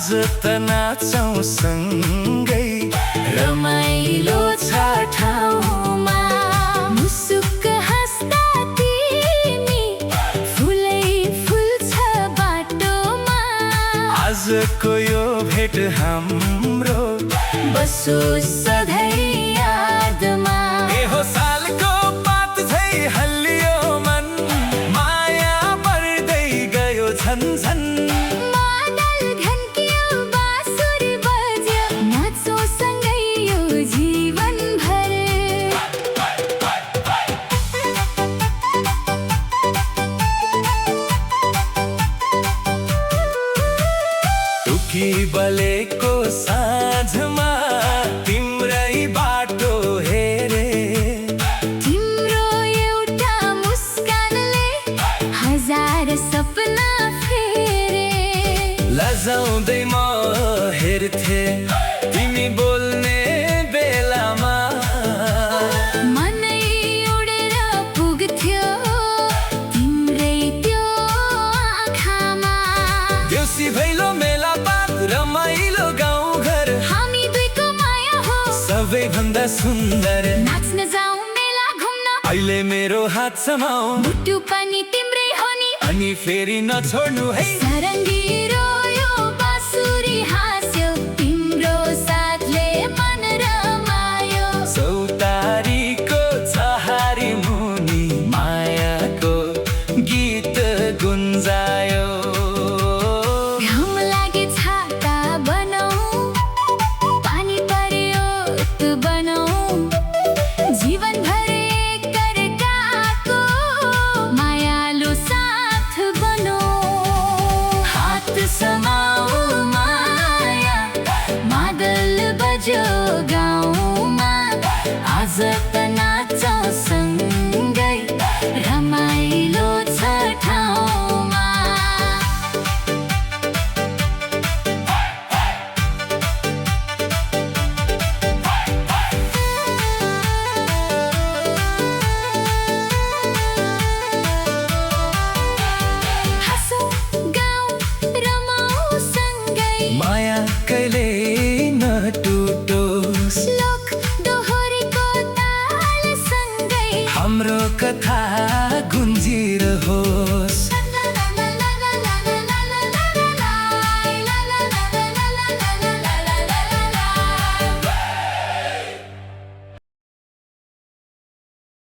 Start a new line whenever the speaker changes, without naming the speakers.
आज त नाचौँ सँगै रमाइलो छ ठाउँमा
मुसुक हाँस्दा तिमी फुलै फुल्छ बाटोमा
आजको यो भेट हाम्रो
बसोस् सधैँ यादमा
ए हो सालको पात झै हल्लियो मन माया बढ्दै गयो झन् झन्
मादल घन्कियो बाँसुरी बज्यो नाचौँ सँगै यो जीवनभर
टुकी बलेको साँझमा तिम्रै बाटो हेरे
तिम्रो एउटा मुस्कानले हजार सपना फेरे
लजाउँदै म हेर्थे तिमी बोल्ने बेलामा
मनै उडेर पुग्थ्यो तिम्रै त्यो आँखामा
देउसी भैलो मेला पात रमाइलो गाउँघर
हामी दुईको माया हो
सबैभन्दा सुन्दर
नाच्न जाउँ मेला घुम्न
अहिले मेरो हात समाऊ
मुटु पनि तिम्रै हो नि
अनि फेरि नछोड्नु है
सरङ्गी रोयो बाँसुरी हाँस्यो तिम्रो साथले मन रमायो
चौतारीको छहारी मुनि मायाको गीत गुन्जा